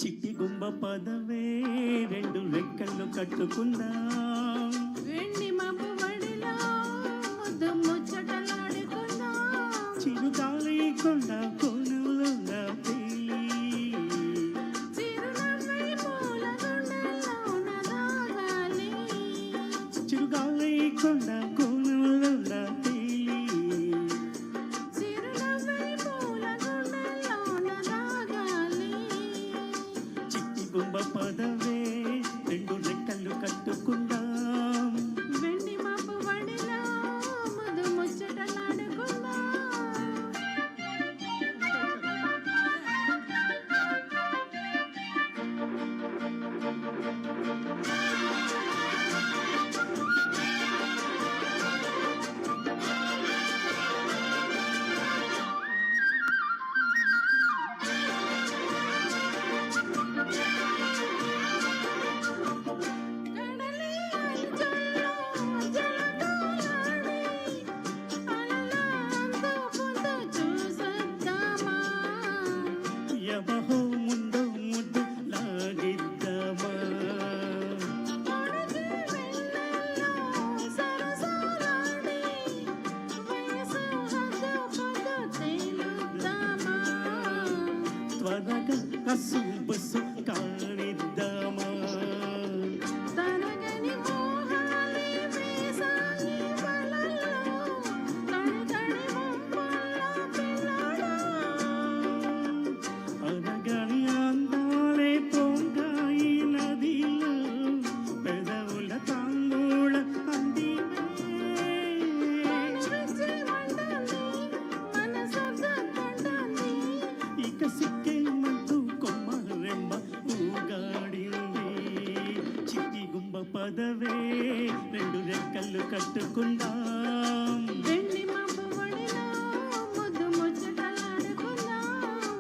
చిట్టి గుంబ పదవే రెండు రెక్కలు కట్టుకుందాం, వెండి మబ్బు వడిలో ముద్దు ముచ్చటలాడుకుందాం, చిరుగాలి కొండ కోణంలో నా తేలి, చిరునవ్వై పూల గుండెల్లోన దాగాలి, చిరుగాలి కొండ కోణంలో నా తేలి, చిరునవ్వై పూల గుండెల్లోన దాగాలి, చిట్టి గుంబ పదవే రెండు రెక్కలు కట్టుకుందాం, వెండి మబ్బు వడిలో ముద్దు ముచ్చటలాడుకుందాం. కడలి అంచుల్లో జలకాలాడి అలల అందు పొందు చూసొద్దామా, యమహో ముందు ముద్దు లాగిద్దామా, పొడిచి వెన్నెల్లో సరసాలాడి వయసు హద్దు పొద్దు తేలుద్దామా, త్వరగా కసు బస్సు కానిద్దామా, తరగని మోహాలి వేసాయి వలల్లో తడి తడి వంపుల్లో పిల్లాడా, అనగని అందాలే పొంగాయి నదిలో పెదవుల తాంబూల అందివే, విచ్చి మంటంది మనసొద్దంటంది, ఇక సిక్కే మంటూ కొమ్మ రెమ్మ ఊగాడింది, చిట్టి గుంబ పదవే రెండు రెక్కలు కట్టుకుందాం, వెండి మబ్బు వడిలో ముద్దు ముచ్చటలాడుకుందాం,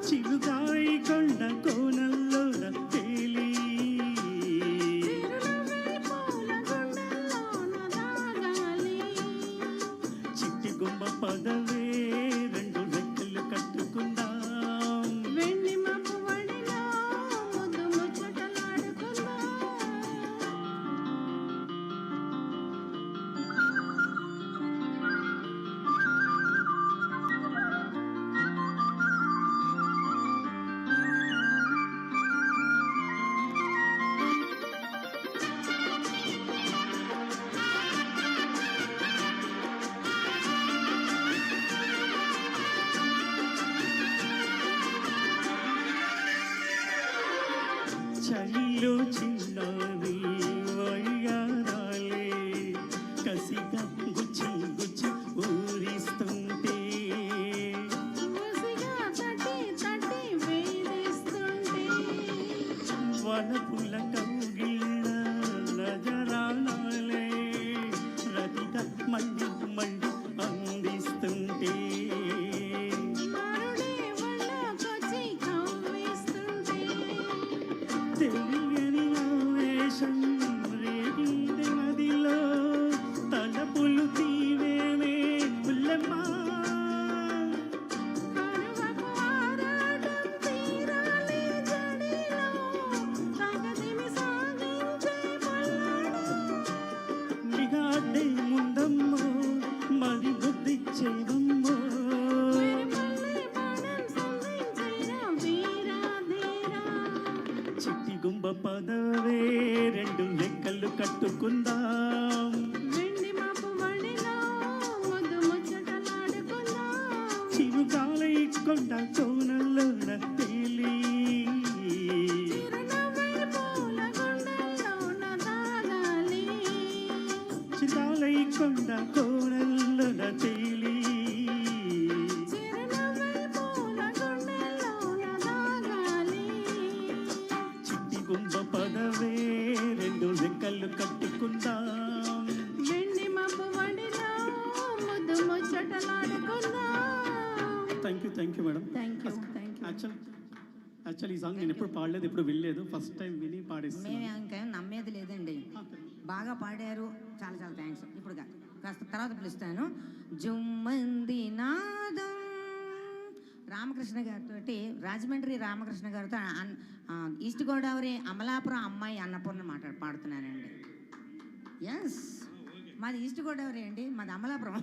చిరుగాయి కొండ కోనల్లో తేలి, చిరునవ్వై పూల గుండెల్లోన దాగాలి, చిట్టి గుంబ పదవే రెండు రెక్కలు కట్టుకుందాం, వెండి మబ్బు వడిలో ముద్దు ముచ్చటలాడుకుందాం. చలిలో చిన్నారి వయ్యారాలే కసిగా గుచ్చి గుచ్చి ఊరిస్తుంటే, ముసిగా తట్టి తట్టి వేధిస్తుంటే, వలపుల కౌగిళ్ళ నజరానాలే రతిగా మళ్ళీ మళ్ళీ అందిస్తుంటే, మరుడే ఒళ్ళోకొచ్చి కవ్విస్తుంటే, తెలియని ఆవేశం రేగింది నదిలో తలపులు తీవేనే పుల్లమ్మా, కరువపు ఆరాటం తీరాలి జడిలో, తగదిమి సాగించే పొల్లాడా, నిగాడే ముందమ్మో మరి బుద్ధిచ్చేవమ్మో, మరిమల్లె బాణం సంధించిన వీరా ధీరా, చిట్టి గుంబ పదవే రెండు రెక్కలు కట్టుకుందాం, వెండి మబ్బు వడిలో ముద్దు ముచ్చటలాడుకుందాం, చిరుగాలి కొండ కోనల్లో తేలి, చిరునవ్వై పూల గుండెల్లోన దాగాలి, చిరుగాలి కొండ కోనల్లో తేలి, చిరునవ్వై పూల గుండెల్లోన దాగాలి, చిట్టి గుంబ పదవే రెండు రెక్కలు కట్టుకుందాం, వెండి మబ్బు వడిలో ముద్దు ముచ్చటలాడుకుందాం. Thank you madam. Thank you. Actually ఈ సాంగ్ నేను ఎప్పుడు పాడలేదు, ఎప్పుడు వినలేదు, ఫస్ట్ టైం విని మేము పాడేస్తున్నాను. ఇంకేం నమ్మేది లేదండి, బాగా పాడారు, చాలా చాలా థ్యాంక్స్. ఇప్పుడు కాస్త తర్వాత పిలుస్తాను. జుమ్మంది నాదం రామకృష్ణ గారితో రాజమండ్రి రామకృష్ణ గారితో ఈస్ట్ గోదావరి అమలాపురం అమ్మాయి అన్నపూర్ణ పాడుతున్నానండి. ఎస్, మాది ఈస్ట్ గోదావరి అండి, మాది అమలాపురం.